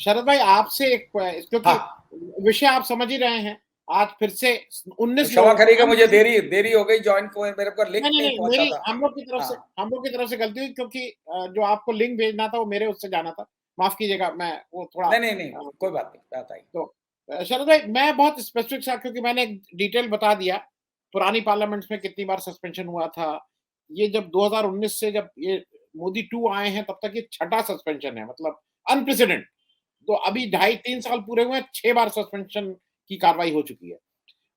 शरद भाई आपसे एक क्योंकि हाँ, विषय आप समझ ही रहे हैं, आज फिर से 19 क्षमा लोगों करिएगा, को मुझे देरी हो गई ज्वाइन को, मेरे को लिंक नहीं, नहीं, नहीं नहीं, पहुंचा मेरी था। हाँ, हम लोग की तरफ से गलती हुई क्योंकि जो आपको लिंक भेजना था वो मेरे उससे जाना था। माफ़ कीजिएगा मैं वो थोड़ा नहीं, कोई बात नहीं, बात आई। तो शरद भाई मैं बहुत स्पेसिफिक सा क्योंकि मैंने एक डिटेल बता दिया, पुरानी पार्लियामेंट्स में कितनी बार सस्पेंशन हुआ था। ये जब 2019 से जब ये मोदी 2 आए हैं तब तक ये छठा सस्पेंशन है मतलब अनप्रेसिडेंट। तो अभी ढाई 3 साल पूरे हुए हैं, 6 बार सस्पेंशन की कार्रवाई हो चुकी है।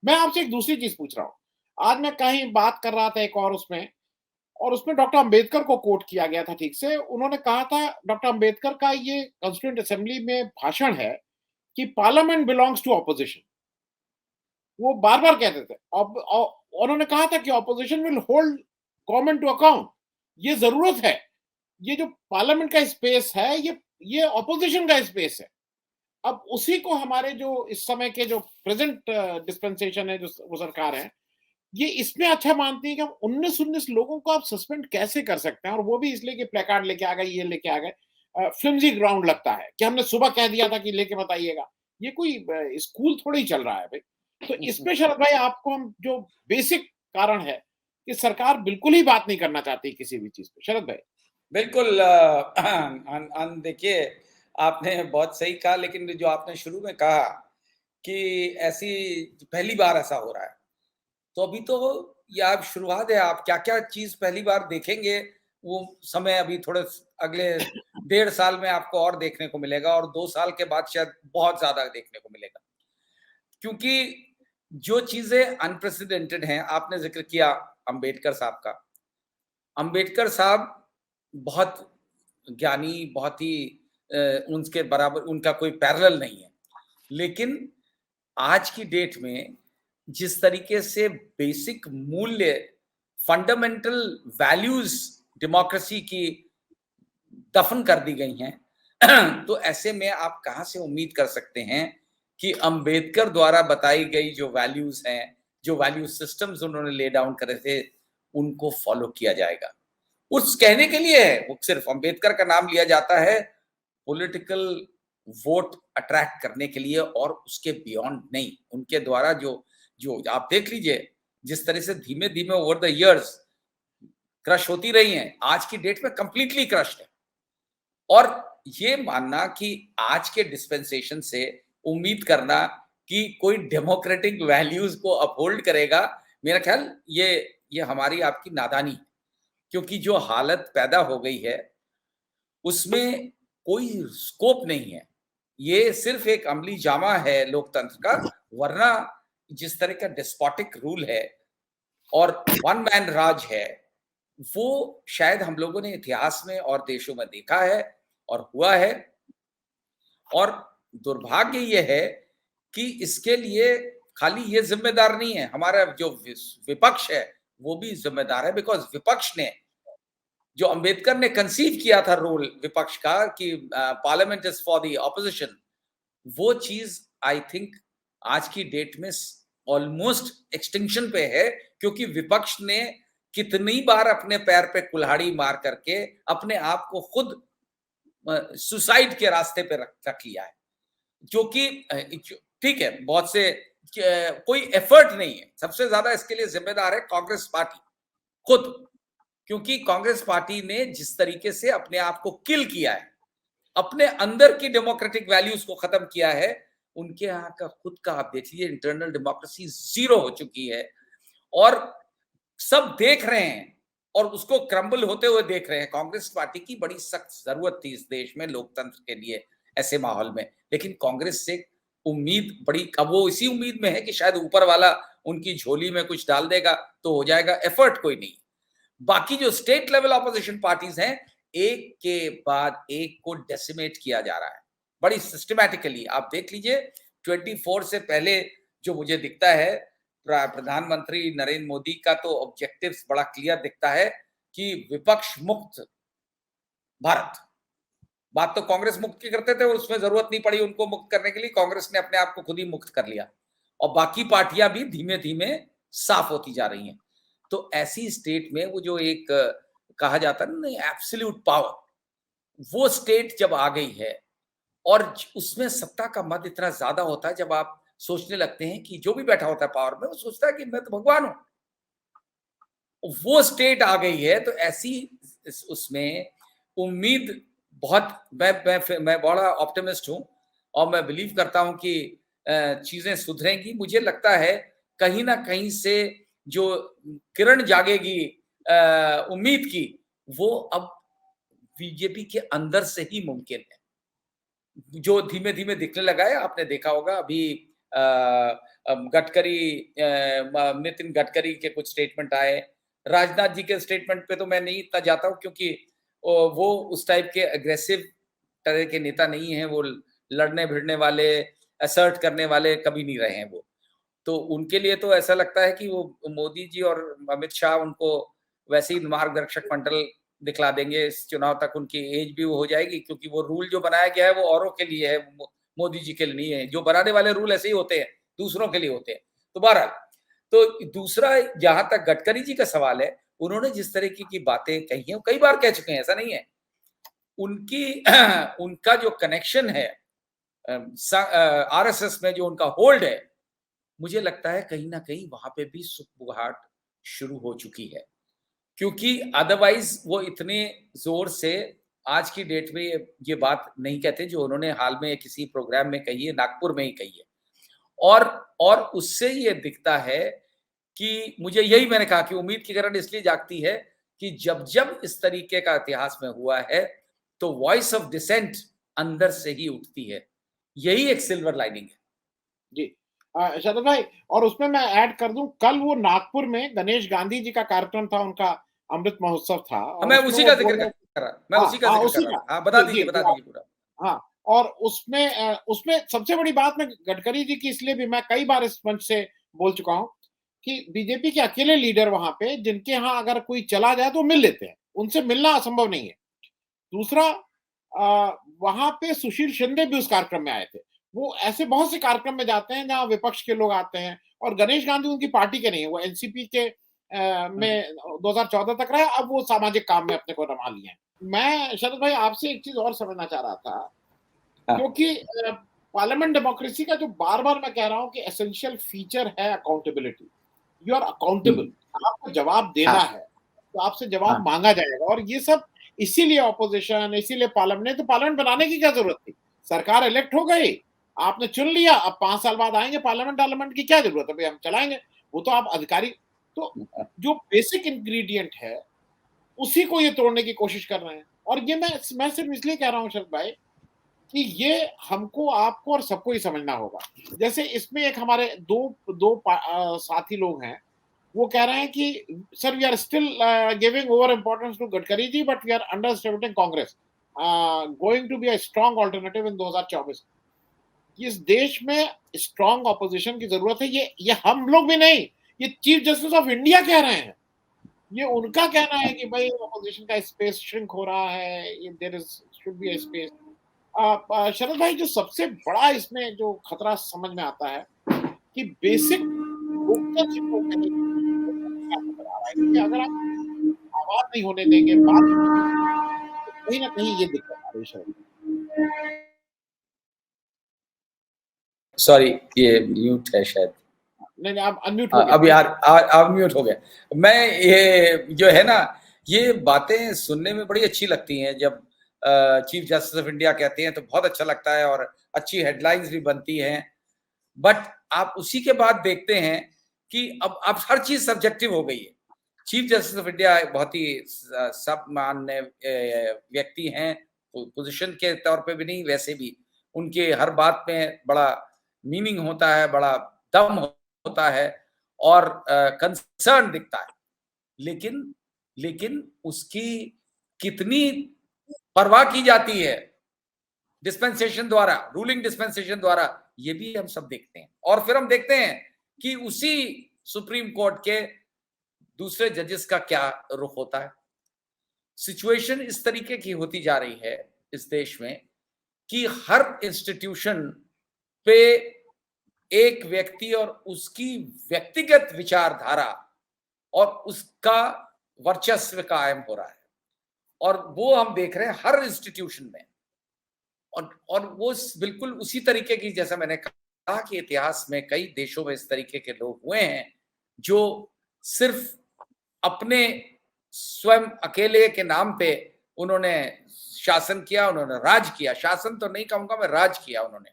मैं आपसे एक दूसरी चीज़ पूछ रहा हूँ। आज मैं कहीं बात कर रहा था एक और उसमें डॉक्टर अंबेडकर को कोट किया गया था ठीक से। उन्होंने कहा था डॉक्टर अंबेडकर का ये कॉन्स्टिट्यूएंट असेंबली में भाषण है कि पार्लियामेंट बिलॉन्ग्स टू ऑपोजिशन। वो बार-बार कहते थे। अब उन्होंने कहा था कि opposition will hold government to account. ये ज़रूरत है। ये जो पार्लियामेंट का स्पेस है ये ऑपोजिशन का स्पेस है। अब उसी को हमारे जो इस समय के जो प्रेजेंट डिस्पेंसेशन है जो वो सरकार है, ये इसमें अच्छा मानती है कि हम 19-19 लोगों को आप सस्पेंड कैसे कर सकते हैं और वो भी इसलिए कि प्लेकार्ड लेके आ गए, ये लेके आ गए। फ्लिम्सी ग्राउंड लगता है कि हमने सुबह कह दिया था कि लेके मत आइएगा। ये कोई स्कूल थोड़ी चल रहा है भई। तो इसमें शरद भाई आपको हम जो बेसिक कारण है कि सरकार बिल्कुल ही बात नहीं करना चाहती किसी भी चीज़ पे। शरद भाई। बिल्कुल देखिए, आपने बहुत सही कहा, लेकिन जो आपने शुरू में कहा कि ऐसी पहली बार ऐसा हो रहा है, तो अभी तो ये आप शुरुआत है, आप क्या-क्या चीज़ पहली बार देखेंगे, वो समय अभी थोड़े अगले 1.5 साल में आपको और देखने को मिलेगा, और 2 साल के बाद शायद बहुत ज़्यादा देखने को मिलेगा। क्योंकि जो चीज़ें अनप्रेसिडेंटेड हैं, आपने ज़िक्र किया अंबेडकर साहब का। अंबेडकर साहब बहुत ज्ञानी, बहुत ही उनके बराबर उनका कोई पैरेलल नहीं है। लेकिन आज की डेट में जिस तरीके से बेसिक मूल्य, फंडामेंटल वैल्यूज डेमोक्रेसी की दफन कर दी गई हैं, तो ऐसे में आप कहाँ से उम्मीद कर सकते हैं कि अंबेडकर द्वारा बताई गई जो वैल्यूज हैं, जो वैल्यू सिस्टम्स उन्होंने ले डाउन करे थे, उनको फॉलो किया जाएगा। उस कहने के लिए है, वो सिर्फ अंबेडकर का नाम लिया जाता है पॉलिटिकल वोट अट्रैक्ट करने के लिए, और उसके बियॉन्ड नहीं। उनके द्वारा जो जो आप देख लीजिए, जिस तरह से धीमे धीमे ओवर द इयर्स क्रश होती रही हैं, आज की डेट में कंप्लीटली क्रश्ड है। और ये मानना कि आज के डिस्पेंसेशन से उम्मीद करना कि कोई डेमोक्रेटिक वैल्यूज को अपहोल्ड करेगा, मेरा ख्याल ये हमारी आपकी नादानी है। क्योंकि जो हालत पैदा हो गई है, उसमें कोई स्कोप नहीं है। ये सिर्फ एक अमली जामा है लोकतंत्र का, वरना जिस तरह का डेस्पोटिक रूल है और वन मैन राज है, वो शायद हम लोगों ने इतिहास में और देशों में देखा है और हुआ है। और दुर्भाग्य ये है कि इसके लिए खाली ये जिम्मेदार नहीं है, हमारा जो विपक्ष है वो भी जिम्मेदार है। बिकॉज विपक्ष ने, जो अंबेडकर ने कंसीव किया था रोल विपक्ष का कि parliament is for the opposition, वो चीज आई थिंक आज की डेट में ऑलमोस्ट एक्सटिंक्शन पे है। क्योंकि विपक्ष ने कितनी बार अपने पैर पे कुल्हाड़ी मार करके अपने आप को खुद सुसाइड के रास्ते पे रख लिया है। जो कि ठीक है, बहुत से कोई एफर्ट नहीं है। सबसे ज्यादा इसके लिए जिम्मेदार है कांग्रेस पार्टी खुद। क्योंकि कांग्रेस पार्टी ने जिस तरीके से अपने आप को किल किया है, अपने अंदर की डेमोक्रेटिक वैल्यूज को खत्म किया है, उनके यहाँ का खुद का आप देखिए इंटरनल डेमोक्रेसी जीरो हो चुकी है। और सब देख रहे हैं और उसको क्रम्बल होते हुए देख रहे हैं। कांग्रेस पार्टी की बड़ी सख्त जरूरत थी इस देश में लोकतंत्र के लिए ऐसे माहौल में। लेकिन कांग्रेस से उम्मीद बड़ी, अब वो इसी उम्मीद में है कि शायद ऊपर वाला उनकी झोली में कुछ डाल देगा तो हो जाएगा, एफर्ट कोई नहीं। बाकी जो स्टेट लेवल ऑपोजिशन पार्टीज हैं, एक के बाद एक को डेसिमेट किया जा रहा है बड़ी सिस्टमैटिकली। आप देख लीजिए 24 से पहले जो मुझे दिखता है, प्रधानमंत्री नरेंद्र मोदी का तो ऑब्जेक्टिव्स बड़ा क्लियर दिखता है कि विपक्ष मुक्त भारत। बात तो कांग्रेस मुक्त की करते थे और उसमें जरूरत नहीं पड़ी उनको मुक्त करने के लिए, कांग्रेस ने अपने आप को खुद ही मुक्त कर लिया। और बाकी पार्टियां भी धीमे धीमे साफ होती जा रही हैं। तो ऐसी स्टेट में वो जो एक कहा जाता है ना एब्सोल्यूट पावर, वो स्टेट जब आ गई है और उसमें सत्ता का मद इतना ज्यादा होता है, जब आप सोचने लगते हैं कि जो भी बैठा होता है पावर में वो सोचता है कि मैं तो भगवान हूं, वो स्टेट आ गई है। तो ऐसी उसमें उम्मीद बहुत, मैं बड़ा ऑप्टिमिस्ट हूं और मैं बिलीव करता हूं कि चीजें सुधरेंगी। मुझे लगता है कहीं ना कहीं से जो किरण जागेगी उम्मीद की, वो अब बीजेपी के अंदर से ही मुमकिन है, जो धीमे धीमे दिखने लगा है। आपने देखा होगा अभी गडकरी, नितिन गडकरी के कुछ स्टेटमेंट आए। राजनाथ जी के स्टेटमेंट पे तो मैं नहीं इतना जाता हूं, क्योंकि वो उस टाइप के अग्रेसिव तरह के नेता नहीं है। वो लड़ने भिड़ने वाले, असर्ट करने वाले कभी नहीं रहे हैं वो। तो उनके लिए तो ऐसा लगता है कि वो मोदी जी और अमित शाह उनको वैसे ही मार्गदर्शक मंडल दिखला देंगे। इस चुनाव तक उनकी एज भी वो हो जाएगी, क्योंकि वो रूल जो बनाया गया है वो औरों के लिए है, मोदी जी के लिए नहीं है। जो बनाने वाले रूल ऐसे ही होते हैं, दूसरों के लिए होते हैं। तो बहरहाल, तो दूसरा, जहां तक गडकरी जी का सवाल है, उन्होंने जिस तरीके की बातें कही हैं, कई बार कह चुके हैं, ऐसा नहीं है। उनकी उनका जो कनेक्शन है आरएसएस में, जो उनका होल्ड है, मुझे लगता है कहीं ना कहीं वहां पे भी सुखबुगाहट शुरू हो चुकी है। क्योंकि अदरवाइज वो इतने जोर से आज की डेट में ये बात नहीं कहते जो उन्होंने हाल में किसी प्रोग्राम में कही है, नागपुर में ही कही है। और और उससे ये दिखता है कि, मुझे यही मैंने कहा कि उम्मीद की किरण इसलिए जागती है कि जब जब इस तरीके का इतिहास में हुआ है, तो वॉइस ऑफ डिसेंट अंदर से ही उठती है। यही एक सिल्वर लाइनिंग है। जी। शरद भाई, और उसमें मैं ऐड कर दूं, कल वो नागपुर में गणेश गांधी जी का कार्यक्रम था, उनका अमृत महोत्सव था, और मैं उसमें उसी वो का बोल जिक्र रहे थे। कर रहा मैं हाँ उसी का हाँ, जिक्र कर उसी रहा का। था। हाँ, जी जी बता जी, दीजिए पूरा। हाँ। और उसमें सबसे बड़ी बात मैं गडकरी जी की, इसलिए भी मैं कई बार इस मंच से बोल चुका हूं कि बीजेपी के अकेले लीडर वहां पे, जिनके यहाँ अगर कोई चला जाए तो मिल लेते हैं, उनसे मिलना असंभव नहीं है। दूसरा, वहां पे सुशील शिंदे भी उस कार्यक्रम में आए थे। वो ऐसे बहुत से कार्यक्रम में जाते हैं जहां विपक्ष के लोग आते हैं, और गणेश गांधी उनकी पार्टी के नहीं है, वो एनसीपी के हम्म, में 2014 तक रहे, अब वो सामाजिक काम में अपने को रमा लिए हैं। मैं शरद भाई आपसे एक चीज और समझना चाह रहा था, हाँ, क्योंकि पार्लियामेंट डेमोक्रेसी का जो बार बार मैं कह रहा हूं कि एसेंशियल फीचर है अकाउंटेबिलिटी। यू आर अकाउंटेबल, हम्म, आपको जवाब देना हाँ, है, तो आपसे जवाब हाँ, मांगा जाएगा। और ये सब इसीलिए ऑपोजिशन, इसीलिए पार्लियामेंट, नहीं तो पार्लियामेंट बनाने की क्या जरूरत थी? सरकार इलेक्ट हो गई, आपने चुन लिया, अब 5 साल बाद आएंगे पार्लियामेंट, पार्लियामेंट की क्या जरूरत है भाई, हम चलाएंगे। वो तो आप अधिकारी, तो हाँ, जो बेसिक इंग्रेडिएंट है उसी को ये तोड़ने की कोशिश कर रहे हैं। और ये मैं सिर्फ इसलिए कह रहा हूं शरद भाई कि ये हमको, आपको और सबको ही समझना होगा। जैसे इसमें एक हमारे साथी लोग हैं, वो कह रहे हैं कि sir, we are still giving over importance to Gadkari ji, but we are underestimating Congress going to be a strong alternative in 2024। इस देश में स्ट्रांग ऑपोजिशन की जरूरत है। ये हम लोग भी नहीं, ये चीफ जस्टिस ऑफ इंडिया कह रहे हैं। ये उनका कहना है कि भाई ऑपोजिशन का स्पेस श्रिंक हो रहा है, ये there is should be a space. Sharad भाई, जो सबसे बड़ा इसमें जो खतरा समझ में आता है कि बेसिक लोकतंत्र को कहीं क्या नजर आ रहा है, कि अगर आप आवाज नहीं होने देंगे, बात नहीं होने देंगे, तो कहीं ना कहीं ये दिक्कत आ रही है शरद सॉरी, ये म्यूट है शायद। भाई। नहीं नहीं, आप अनम्यूट हो गए, अब यार अब म्यूट हो गया। मैं, ये जो है ना, ये बातें सुनने में बड़ी अच्छी लगती हैं। जब चीफ जस्टिस ऑफ इंडिया कहते हैं तो बहुत अच्छा लगता है, और अच्छी हेडलाइंस भी बनती हैं। बट आप उसी के बाद देखते हैं कि अब हर चीज सब्जेक्टिव हो गई है। चीफ जस्टिस ऑफ इंडिया बहुत ही सम्मान्य व्यक्ति हैं, पोजीशन के तौर पे भी नहीं, वैसे भी उनके हर बात में बड़ा मीनिंग होता है, बड़ा दम होता है, और कंसर्न दिखता है। लेकिन लेकिन उसकी कितनी परवाह की जाती है डिस्पेंसेशन द्वारा, रूलिंग डिस्पेंसेशन द्वारा, ये भी हम सब देखते हैं। और फिर हम देखते हैं कि उसी सुप्रीम कोर्ट के दूसरे जजेस का क्या रुख होता है। सिचुएशन इस तरीके की होती जा रही है इस देश में कि हर इंस्टीट्यूशन पे एक व्यक्ति और उसकी व्यक्तिगत विचारधारा और उसका वर्चस्व कायम हो रहा है। और वो हम देख रहे हैं हर इंस्टीट्यूशन में। और वो बिल्कुल उसी तरीके की, जैसा मैंने कहा कि इतिहास में कई देशों में इस तरीके के लोग हुए हैं जो सिर्फ अपने स्वयं अकेले के नाम पे उन्होंने शासन किया, उन्होंने राज किया। शासन तो नहीं कहूंगा मैं, राज किया उन्होंने।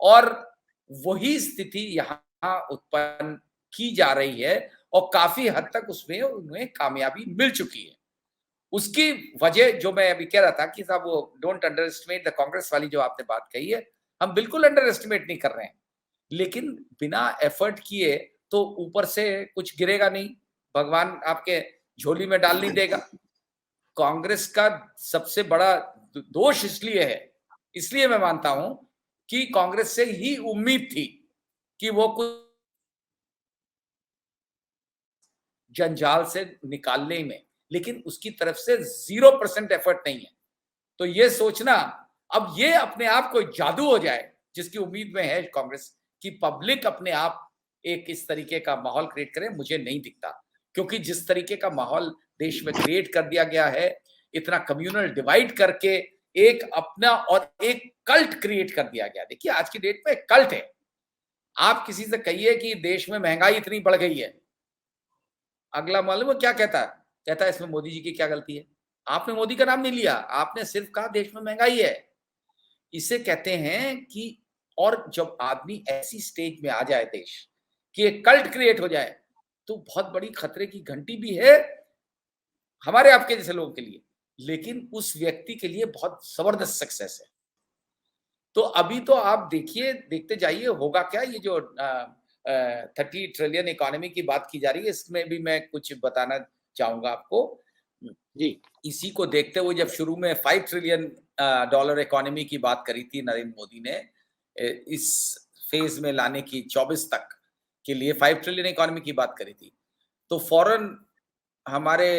और वही स्थिति यहाँ उत्पन्न की जा रही है और काफी हद तक उसमें उन्हें कामयाबी मिल चुकी है। उसकी वजह जो मैं अभी कह रहा था कि साहब वो don't under estimate the Congress वाली जो आपने बात कही है, हम बिल्कुल अंडर एस्टिमेट नहीं कर रहे हैं, लेकिन बिना एफर्ट किए तो ऊपर से कुछ गिरेगा नहीं, भगवान आपके झोली में डाल नहीं देगा। कांग्रेस का सबसे बड़ा दोष इसलिए है, इसलिए मैं मानता हूं कि कांग्रेस से ही उम्मीद थी कि वो कुछ जंजाल से निकालने में, लेकिन उसकी तरफ से 0% एफर्ट नहीं है। तो ये सोचना अब ये अपने आप कोई जादू हो जाए, जिसकी उम्मीद में है कांग्रेस कि पब्लिक अपने आप एक इस तरीके का माहौल क्रिएट करे, मुझे नहीं दिखता। क्योंकि जिस तरीके का माहौल देश में क्रिएट कर दिया गया है, इतना कम्युनल डिवाइड करके एक अपना और एक कल्ट क्रिएट कर दिया गया। देखिए आज की डेट में कल्ट है। आप किसी से कहिए कि देश में महंगाई इतनी बढ़ गई है, अगला मालूम है क्या कहता है? कहता है इसमें मोदी जी की क्या गलती है? आपने मोदी का नाम नहीं लिया, आपने सिर्फ कहा देश में महंगाई है। इसे कहते हैं कि, और जब आदमी ऐसी स्टेज में आ जाए देश कि एक कल्ट क्रिएट हो जाए, तो बहुत बड़ी खतरे की घंटी भी है हमारे आपके जैसे लोगों के लिए, लेकिन उस व्यक्ति के लिए बहुत जबरदस्त सक्सेस है। तो अभी तो आप देखिए, देखते जाइए होगा क्या। ये जो 30 ट्रिलियन इकोनॉमी की बात की जा रही है, इसमें भी मैं कुछ बताना चाहूंगा आपको जी। इसी को देखते हुए। जब शुरू में 5 ट्रिलियन डॉलर इकोनॉमी की बात करी थी नरेंद्र मोदी ने, इस फेज में लाने की 24 तक के लिए 5 ट्रिलियन इकोनॉमी की बात करी थी, तो फौरन हमारे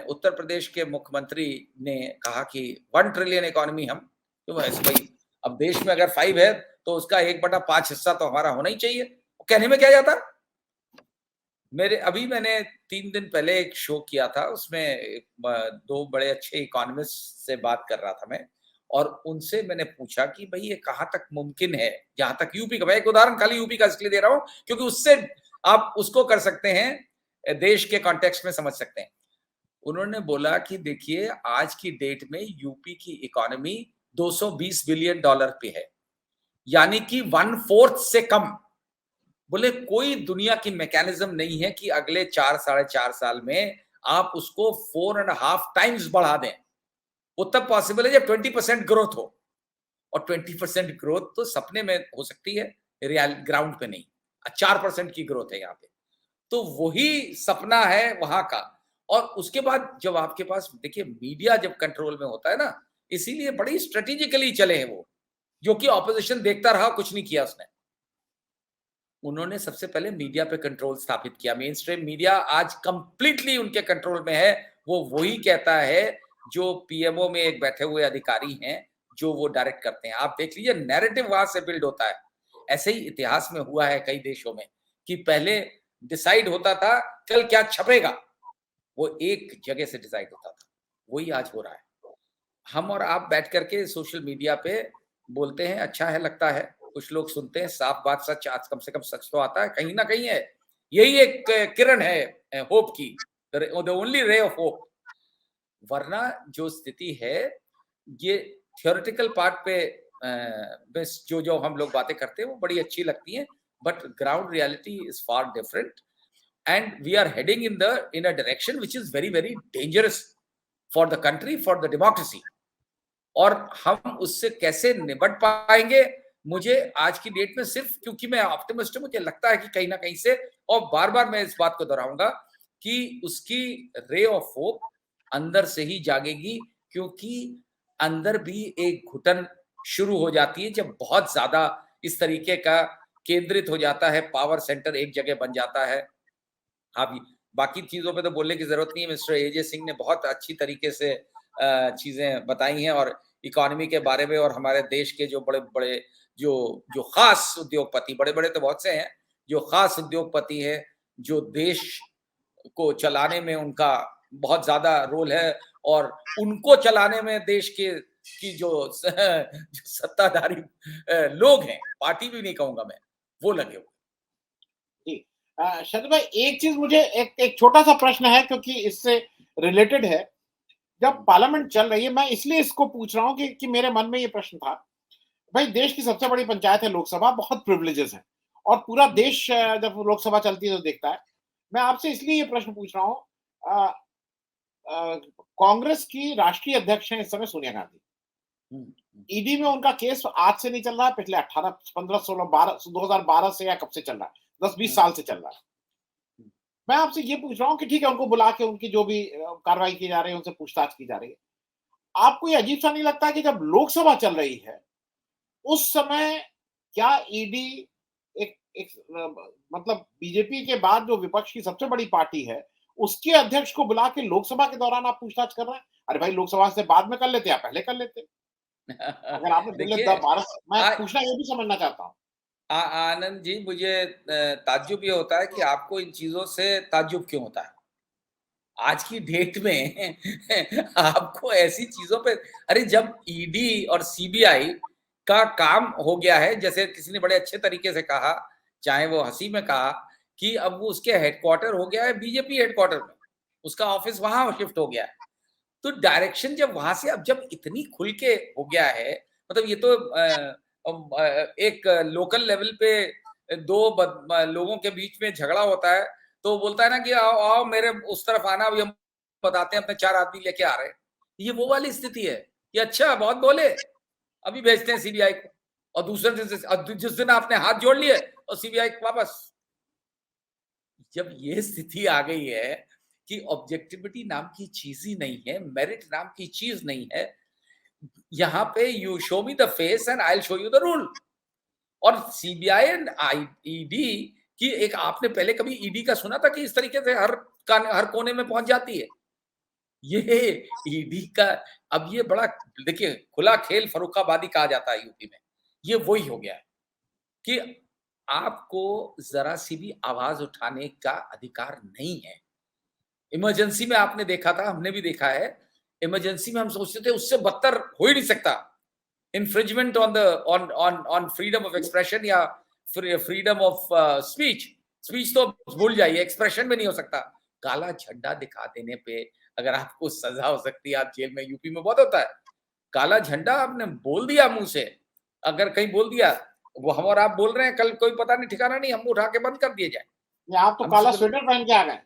उत्तर प्रदेश के मुख्यमंत्री ने कहा कि 1 ट्रिलियन इकोनॉमी हम, तो भाई अब देश में अगर 5 है तो उसका 1/5 हिस्सा तो हमारा होना ही चाहिए। कहने में क्या जाता। मैंने 3 दिन पहले एक शो किया था, उसमें 2 बड़े अच्छे इकोनॉमिस्ट से बात कर रहा था मैं, और उनसे मैंने पूछा कि भाई ये कहाँ तक मुमकिन है, जहां तक यूपी का, मैं एक उदाहरण खाली यूपी का इसलिए दे रहा हूं क्योंकि उससे आप उसको कर सकते हैं, देश के कॉन्टेक्स्ट में समझ सकते हैं। उन्होंने बोला कि देखिए आज की डेट में यूपी की इकोनॉमी 220 बिलियन डॉलर पे है, यानी कि 1/4 से कम। बोले कोई दुनिया की मैकेनिज्म नहीं है कि अगले 4 साढ़े 4 साल में आप उसको 4.5 टाइम्स बढ़ा दें। वो तब पॉसिबल है जब 20% ग्रोथ हो, और 20% ग्रोथ तो सपने में हो सकती है, रियल ग्राउंड पे नहीं। 4% की ग्रोथ है यहाँ पे, तो वही सपना है वहां का। और उसके बाद जब आपके पास देखिए मीडिया जब कंट्रोल में होता है ना, इसीलिए बड़ी स्ट्रेटेजिकली चले हैं वो, जो कि ऑपोजिशन देखता रहा, कुछ नहीं किया उसने। उन्होंने सबसे पहले मीडिया पे कंट्रोल स्थापित किया। मेन स्ट्रीम मीडिया आज कंप्लीटली उनके कंट्रोल में है। वो वही कहता है जो पीएमओ में एक बैठे हुए अधिकारी हैं, जो वो डायरेक्ट करते हैं। आप देख लीजिए नैरेटिव वहां से बिल्ड होता है। ऐसे ही इतिहास में हुआ है कई देशों में कि पहले डिसाइड होता था कल क्या छपेगा, वो एक जगह से डिसाइड होता था। वही आज हो रहा है। हम और आप बैठ करके सोशल मीडिया पे बोलते हैं, अच्छा है, लगता है, कुछ लोग सुनते हैं, साफ बात सच, आज कम से कम सच तो आता है, कहीं ना कहीं है। यही एक किरण है होप की, the only ray of hope. वरना जो स्थिति है, ये थियोरेटिकल पार्ट पे बस जो हम लोग बातें करते हैं वो बड़ी अच्छी लगती हैं, but ground reality is far different, and we are heading in a direction which is very very dangerous for the country, for the democracy. और हम उससे कैसे निपट पाएंगे, मुझे आज की डेट में, सिर्फ क्योंकि मैं ऑप्टिमिस्ट हूं, मुझे लगता है कि कहीं ना कहीं से, और बार बार मैं इस बात को दोहराऊंगा कि उसकी रे ऑफ होप अंदर से ही जागेगी, क्योंकि अंदर भी एक घुटन शुरू हो जाती है जब बहुत ज्यादा इस तरीके का केंद्रित हो जाता है, पावर सेंटर एक जगह बन जाता है। हाँ भी, बाकी चीजों पे तो बोलने की जरूरत नहीं है। मिस्टर एजे सिंह ने बहुत अच्छी तरीके से चीजें बताई हैं, और इकोनॉमी के बारे में, और हमारे देश के जो बड़े बड़े जो जो खास उद्योगपति, बड़े बड़े तो बहुत से हैं, जो खास उद्योगपति हैं, जो देश को चलाने में उनका बहुत ज्यादा रोल है, और उनको चलाने में देश के की जो सत्ताधारी लोग हैं, पार्टी भी नहीं कहूंगा मैं, वो लगे हुए। जी। शरद भाई, एक चीज़ मुझे एक एक छोटा-सा प्रश्न है, क्योंकि इससे रिलेटेड है। जब पार्लियामेंट चल रही है, मैं इसलिए इसको पूछ रहा हूँ कि मेरे मन में ये प्रश्न था। भाई, देश की सबसे बड़ी पंचायत है लोकसभा, बहुत प्रिविलेजेस हैं और पूरा हम्म, देश जब लोकसभा चलती है तो देखता है। मैं आपसे इसलिए ये प्रश्न पूछ रहा हूँ, अ अ, कांग्रेस की राष्ट्रीय अध्यक्ष हैं इस समय सोनिया गांधी। हम्म, हम्म, ईडी में उनका केस आज से नहीं चल रहा है, पिछले 18, 15, 16, 12, 2012 से या कब से चल रहा है, 10-20 साल हम्म, से चल रहा है। मैं आपसे ये पूछ रहा हूँ कि ठीक है, उनको बुला के उनकी जो भी कार्रवाई की जा रही है, उनसे पूछताछ की जा रही है। आपको ये अजीब सा नहीं लगता कि जब लोकसभा चल रही है, उस समय क्या ईडी एक एक मतलब बीजेपी के बाद जो विपक्ष की सबसे बड़ी पार्टी है, उसके अध्यक्ष को बुला के लोकसभा के दौरान आप पूछताछ कर रहे हैं? अरे भाई, लोकसभा से बाद में कर लेते या पहले कर लेते। अगर आपने पिछले देखिए, 12, मैं आ, पूछना ये भी समझना चाहता हूँ। आनंद जी, मुझे ताज्जुब ये होता है कि आपको इन चीजों से ताज्जुब क्यों होता है। आज की डेट में आपको ऐसी चीजों पे, अरे जब ईडी और सीबीआई का काम हो गया है, जैसे किसी ने बड़े अच्छे तरीके से कहा, चाहे वो हंसी में कहा कि अब वो उसके हेडक्वार्टर हो गया है बीजेपी हेडक्वार्टर में, उसका ऑफिस वहां शिफ्ट हो गया है। तो डायरेक्शन जब वहां से, अब जब इतनी खुल के हो गया है, मतलब ये तो एक लोकल लेवल पे लोगों के बीच में झगड़ा होता है, तो बोलता है ना कि आओ आओ मेरे उस तरफ आना, अभी हम बताते हैं, अपने 4 आदमी लेके आ रहे हैं। ये वो वाली स्थिति है कि अच्छा बहुत बोले, अभी भेजते हैं सीबीआई को, और दूसरे दिन जिस दिन आपने हाथ जोड़ लिए और सीबीआई वापस। जब ये स्थिति आ गई है कि ऑब्जेक्टिविटी नाम की चीज ही नहीं है, मेरिट नाम की चीज नहीं है, यहाँ पे you show me the face and I will show you the rule. और सीबीआई एंड ईडी की एक, आपने पहले कभी ईडी का सुना था कि इस तरीके से हर कोने में पहुंच जाती है? ये ईडी का, अब ये बड़ा, देखिए खुला खेल फर्रुखाबादी कहा जाता है यूपी में, ये वही हो गया है कि आपको जरा सी भी आवाज उठाने का अधिकार नहीं है। इमरजेंसी में आपने देखा था, हमने भी देखा है, इमरजेंसी में हम सोचते थे उससे बदतर हो ही नहीं सकता, infringement on the on freedom of expression या फ्रीडम ऑफ स्पीच। स्पीच तो भूल जाइए, एक्सप्रेशन में नहीं हो सकता। काला झंडा दिखा देने पे अगर आपको सजा हो सकती है, आप जेल में, यूपी में बहुत होता है, काला झंडा आपने बोल दिया मुंह से, अगर कहीं बोल दिया, वो हम और आप बोल रहे हैं, कल कोई पता नहीं ठिकाना नहीं, हम उठा के बंद कर दिए जाए। ये आप तो हम काला सुबह स्वेटर पहन के आ गए।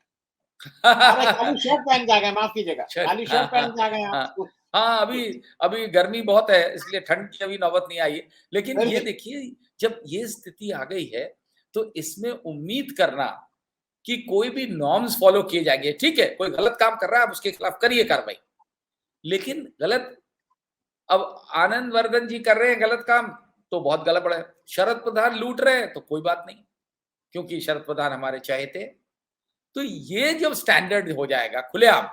अरे, काली शर्ट पहन के आ गए, माफ कीजिएगा, चल, काली हाँ, शर्ट पहन के आ हाँ, गए आप। हाँ, हाँ, अभी अभी गर्मी बहुत है, इसलिए ठंड की अभी नौबत नहीं आई है। लेकिन ये बिल्कुल। देखिए, जब ये स्थिति आ गई है, तो इसमें उम्मीद करना कि कोई भी नॉर्म्स फॉलो किए जाएंगे, ठीक है, कोई गलत काम कर रहा है, आप उसके खिलाफ करिए कार्रवाई, लेकिन गलत, अब आनंद वर्धन जी कर रहे हैं गलत काम, तो बहुत गलत है। शरद प्रधान लूट रहे हैं, तो कोई बात नहीं, क्योंकि शरद प्रधान हमारे चहेते हैं। तो ये जब स्टैंडर्ड हो जाएगा खुलेआम,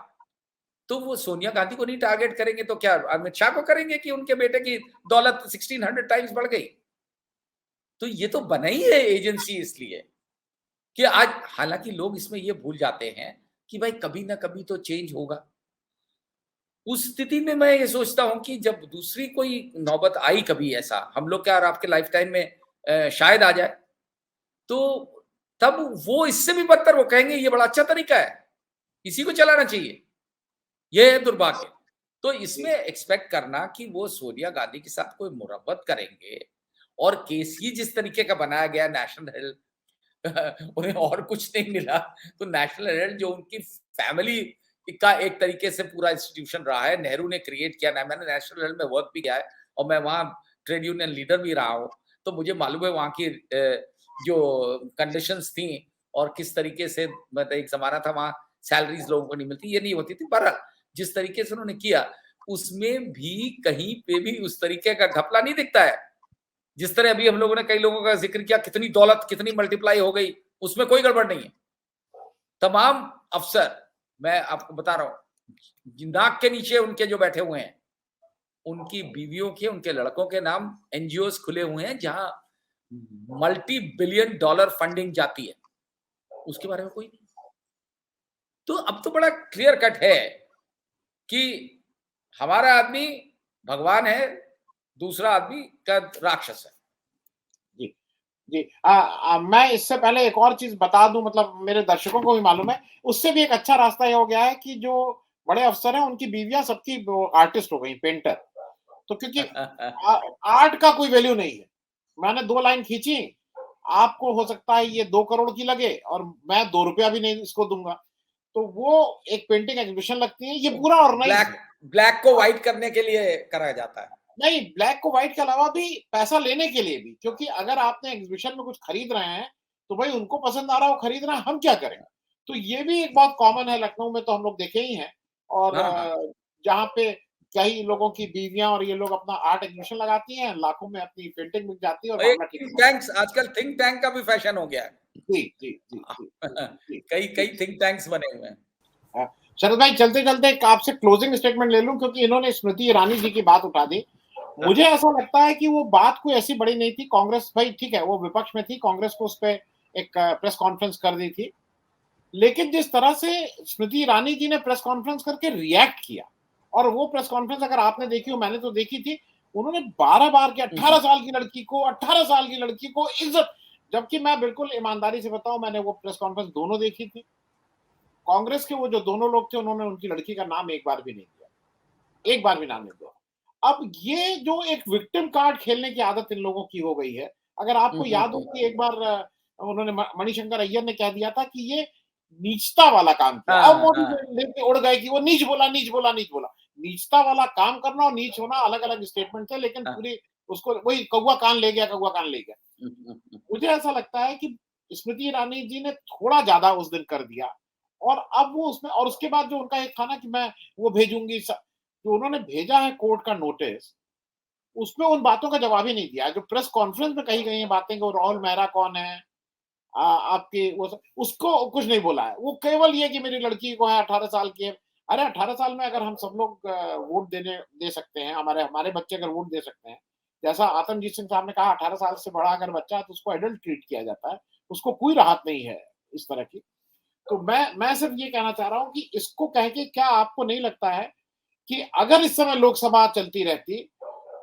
तो वो सोनिया गांधी को नहीं टारगेट करेंगे तो क्या अमित शाह को करेंगे कि उनके बेटे की दौलत 1600 टाइम्स बढ़ गई। तो ये तो बना ही है एजेंसी इसलिए कि आज, हालांकि लोग इसमें ये भूल जाते हैं कि भाई कभी ना कभी तो चेंज होगा। उस स्थिति में मैं ये सोचता हूं कि जब दूसरी कोई नौबत आई कभी ऐसा, हम लोग क्या और आपके लाइफ टाइम में शायद आ जाए, तो तब वो इससे भी बदतर वो कहेंगे ये बड़ा अच्छा तरीका है, इसी को चलाना चाहिए, ये है दुर्भाग्य। तो इसमें जी। एक्सपेक्ट करना कि वो सोनिया गांधी के साथ कोई मुरब्बत करेंगे, और केस ही जिस तरीके का बनाया गया नेशनल हेल्थ, उन्हें और कुछ नहीं मिला, तो नेशनल हेल्थ जो उनकी फैमिली का एक तरीके से पूरा इंस्टीट्यूशन रहा है, नेहरू ने क्रिएट किया, ना मैंने नेशनल हेल्थ में वर्क भी किया है, और मैं वहाँ ट्रेड यूनियन लीडर भी रहा हूँ, तो मुझे मालूम है वहाँ की जो कंडीशंस थी, और किस तरीके से, मतलब एक जमाना था वहाँ सैलरीज लोगों को नहीं मिलती, ये नहीं होती थी, बहरहाल जिस तरीके से उन्होंने किया, उसमें भी कहीं पे भी उस तरीके का घपला नहीं दिखता है। जिस तरह अभी हम लोगों ने कई लोगों का जिक्र किया, कितनी दौलत कितनी मल्टीप्लाई हो गई, उसमें कोई गड़बड़ नहीं है। तमाम अफसर, मैं आपको बता रहा हूं, नाक के नीचे उनके जो बैठे हुए हैं, उनकी बीवियों के, उनके लड़कों के नाम एनजीओ खुले हुए हैं जहां मल्टी बिलियन डॉलर फंडिंग जाती है, उसके बारे में कोई नहीं। तो अब तो बड़ा क्लियर कट है कि हमारा आदमी भगवान है, दूसरा आदमी का राक्षस है। जी, जी। मैं इससे पहले एक और चीज़ बता दूँ, मतलब मेरे दर्शकों को भी मालूम है, उससे भी एक अच्छा रास्ता ये हो गया है कि जो बड़े अफ़सर हैं, उनकी बीवियाँ सबकी वो आर्टिस्ट हो गई, पेंटर। तो क्योंकि आ आर्ट का कोई वैल्यू नहीं है। मैंने 2 लाइन खींची, आपको हो सकता है ये 2 करोड़ की लगे और मैं ₹2 भी नहीं इसको दूँगा। तो वो एक पेंटिंग एक्ज़िबिशन लगती है, ये तो पूरा ऑर्गनाइज़्ड ब्लैक है। ब्लैक को व्हाइट करने के लिए करा जाता है। नहीं, ब्लैक को व्हाइट के अलावा भी पैसा लेने के लिए भी, क्योंकि अगर आपने एग्ज़िबिशन में कुछ खरीद रहे हैं, तो भाई उनको पसंद आ रहा है, वो खरीद रहे हैं, हम क्या करें? तो ये भी एक बहुत कॉमन है, लखनऊ में तो हम लोग देखे ही हैं। और हाँ, हाँ। जहाँ पे कई लोगों की बीवियाँ और ये लोग अपना आर्ट एग्ज़िबिशन लगाती हैं, लाखों में अपनी पेंटिंग बिक जाती है और और एक मामला ठीक थिंक खत्म। टैंक्स, आजकल थिंक टैंक का भी फैशन हो गया है। जी, जी, जी, जी, जी, जी, कई जी। कई थिंक टैंक्स बने हुए हैं। हाँ, शरद भाई, चलते-चलते एक आपसे क्लोजिंग स्टेटमेंट ले लूँ, क्योंकि इन्होंने स्मृति ईरानी जी की बात उठा दी। मुझे ऐसा लगता है कि वो बात कोई ऐसी बड़ी नहीं थी। कांग्रेस भाई ठीक है, वो विपक्ष में थी, कांग्रेस को उसपे एक प्रेस कॉन्फ्रेंस कर दी थी। लेकिन जिस तरह से स्मृति ईरानी जी ने प्रेस कॉन्फ्रेंस करके रिएक्ट किया, और वो प्रेस कॉन्फ्रेंस अगर आपने देखी हो, मैंने तो देखी थी, उन्होंने 12 बार कि हुँ, 18 हुँ। साल की लड़की को, 18 साल की लड़की को इज़्ज़त, जबकि मैं बिल्कुल ईमानदारी से बताऊँ, मैंने वो प्रेस कॉन्फ्रेंस दोनों देखी थी। कांग्रेस के वो जो दोनों लोग थे, उन्होंने उनकी लड़की का नाम एक बार भी नहीं लिया। एक बार भी नाम नहीं लिया। अब ये जो एक विक्टिम कार्ड खेलने की आदत इन लोगों की हो गई है, अगर हुँ, आपको हुँ, याद हो हुँ। कि एक बार उन्होंने मणिशंकर अय्यर ने कह दिया था कि ये नीचता वाला काम किया। अब हाँ, मोदी हाँ। जी लेके उड़ गए कि वो नीच बोला, नीच बोला, नीच बोला। नीचता वाला काम करना और नीच होना अलग-अलग स्टेटमेंट थे, लेकिन हाँ। पूरी उसको वही कौवा कान ले गया, कौवा कान ले गया। हुँ, हुँ, हुँ। मुझे ऐसा लगता है कि स्मृति ईरानी जी ने थोड़ा ज़्यादा उस दिन कर दिया, और अब वो उसमें, और उसके बाद जो उनका एक था ना कि मैं वो भेजूँगी जो उन्होंने भेजा है कोर्ट का नोटिस, उसमें उन बातों का जवाब ही नहीं दिया। जो प्रेस कॉन्फ्रेंस में कही गई हैं बातें कि वो राहुल मेहरा कौन है? आपके वो सब, उसको कुछ नहीं बोला है। वो केवल ये कि मेरी लड़की को है, 18 साल की है। अरे 18 साल में अगर हम सब लोग वोट दे सकते हैं, हमारे हमारे बच्चे अगर वोट दे सकते हैं, जैसा आतमजीत सिंह साहब ने कहा, 18 साल से बड़ा अगर बच्चा है तो उसको एडल्ट ट्रीट किया जाता है, उसको कोई राहत नहीं है इस तरह की। तो मैं सिर्फ ये कहना चाह रहा हूँ कि इसको कह के क्या आपको नहीं लगता है कि अगर इस समय लोकसभा चलती रहती,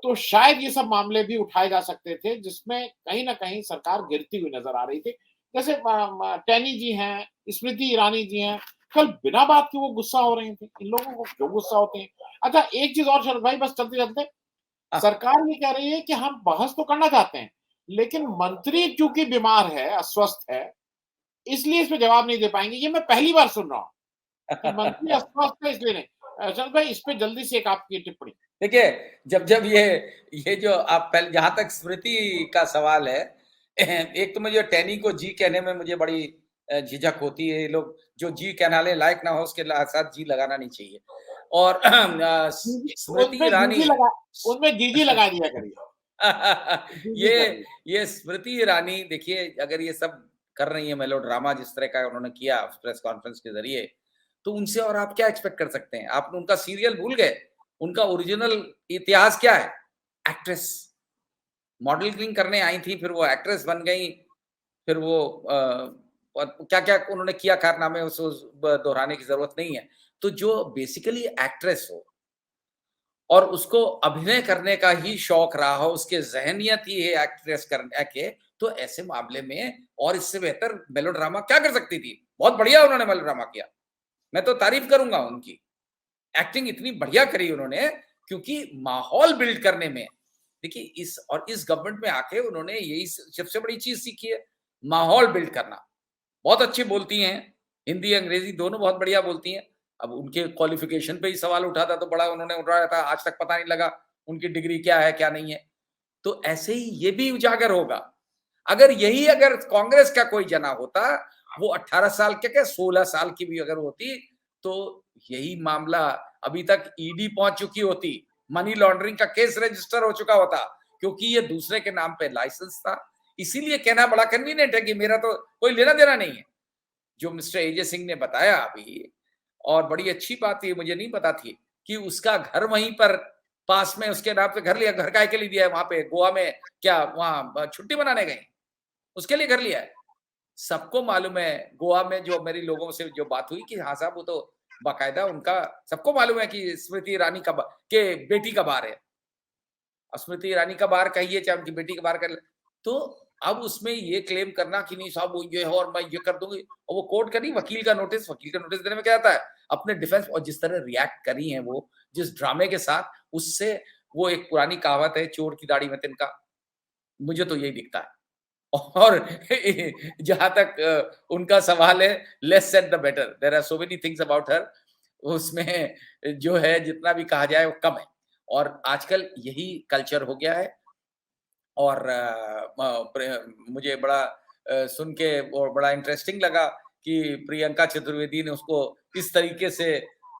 तो शायद ये सब मामले भी उठाए जा सकते थे, जिसमें कहीं न कहीं सरकार गिरती हुई नज़र आ रही थी। जैसे म म टैनी जी हैं, स्मृति ईरानी जी हैं, कल बिना बात के वो गुस्सा हो रही थीं। इन लोगों को क्यों गुस्सा होते हैं? अच्छा, एक चीज़ और शरद भाई, बस चलते-चलते, हाँ, सरकार ये कह रही है कि हम बहस तो करना चाहते हैं, लेकिन मंत्री चूँकि बीमार है, अस्वस्थ है, इसलिए इस पे जवाब नहीं दे पाएँगे। ये मैं पहली बार सुन रहा हूँ कि मंत्री अस्वस्थ है इसलिए नहीं। शरद भाई, इस पे जल्दी से एक आपकी टिप्पणी। देखिए, जब जब ये जो आप पहले जहाँ तक स्मृति का सवाल है, एक तो मुझे टैनी को जी कहने में मुझे बड़ी झिझक होती है। ये लोग जो जी कहलाने लायक ना हो, उसके साथ जी लगाना नहीं चाहिए। और जीजी, स्मृति उसमें ईरानी जीजी लगा उनमें जीजी लगा दिया करिए। जीजी ये कर दिए। ये स्मृति ईरानी देखिए, अगर ये सब कर रही है मेलोड्रामा जिस तरह का उन्होंने किया प्रेस कॉन्फ्रेंस के ज़रिए, तो उनसे और आप क्या एक्सपेक्ट कर सकते हैं? आप उनका सीरियल भूल गए। उनका ओरिजिनल इतिहास क्या है? एक्ट्रेस, मॉडलिंग करने आई थी, फिर वो एक्ट्रेस बन गई, फिर वो और क्या-क्या उन्होंने किया कारनामे, उस दोहराने की ज़रूरत नहीं है। तो जो बेसिकली एक्ट्रेस हो और उसको अभिनय करने का ही शौक रहा हो, उसके ज़हनियत ही है एक्ट्रेस करने के, तो ऐसे मामले में और इससे बेहतर मेलोड्रामा क्या कर सकती थी? बहुत बढ़िया उन्होंने मेलोड्रामा किया। मैं तो तारीफ़ करूँगा उनकी। एक्टिंग इतनी बढ़िया करी उन्होंने, क्योंकि माहौल बिल्ड करने में देखिए इस गवर्नमेंट में आके उन्होंने यही सबसे बड़ी चीज़ सीखी है, माहौल बिल्ड करना। बहुत अच्छी बोलती हैं, हिंदी, अंग्रेज़ी दोनों बहुत बढ़िया बोलती हैं। अब उनके क्वालिफ़िकेशन पे ही सवाल उठा था, तो बड़ा उन्होंने उठाया था, आज तक पता नहीं लगा उनकी डिग्री क्या है, क्या नहीं है। तो ऐसे ही ये भी उजागर होगा। अगर कांग्रेस का कोई जना होता, वो 18 साल क्या क्या 16 साल की भी अगर होती, तो यही मामला अभी तक ईडी पहुँच चुकी होती, मनी लॉन्ड्रिंग का केस रजिस्टर हो चुका होता, क्योंकि ये दूसरे के नाम पे लाइसेंस था। इसीलिए कहना बड़ा कन्वीनिएंट है कि मेरा तो कोई लेना-देना नहीं है। जो मिस्टर एजे सिंह ने बताया अभी, और बड़ी अच्छी बात ये मुझे नहीं पता थी कि उसका घर वहीं पर पास में उसके नाम पे घर लिया। घर काहे के लिए दिया है वहाँ पे गोवा में? क्या वहाँ छुट्टी मनाने गई? उसके लिए घर लिया है। सबको मालूम है गोवा में जो मेरी लोगों से जो बात हुई कि हाँ साहब, वो तो बाकायदा उनका सबको मालूम है कि स्मृति ईरानी के बेटी का बार है। स्मृति ईरानी का बाहर कहिए, चाहे उनकी बेटी का बाहर कर ले। तो अब उसमें ये क्लेम करना कि नहीं साहब वो ये है और मैं ये कर दूंगी, और वो कोर्ट करी, वकील का नोटिस देने में क्या आता है, अपने डिफेंस, और जिस तरह रिएक्ट करी है वो, जिस ड्रामे के साथ, उससे वो एक पुरानी कहावत है, चोर की दाढ़ी में तिनका, मुझे तो यही दिखता है। और जहां तक उनका सवाल है, less said the better, there are so many things about her, उसमें जो है जितना भी कहा जाए वो कम है, और आजकल यही कल्चर हो गया है। और मुझे बड़ा सुन के और बड़ा इंटरेस्टिंग लगा कि प्रियंका चतुर्वेदी ने उसको इस तरीके से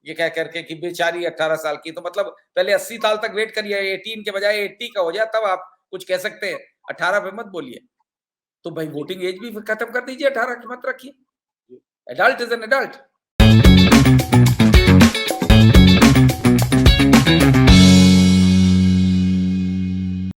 ये कह करके कि बेचारी 18 साल की, तो मतलब पहले 80 साल तक वेट करिए, 18 के बजाय 80 का हो जाए तब आप कुछ कह सकते हैं, 18 पे मत बोलिए। तो भाई वोटिंग एज भी खत्म कर दीजिए, 18 की मत रखिए। Adult is an adult.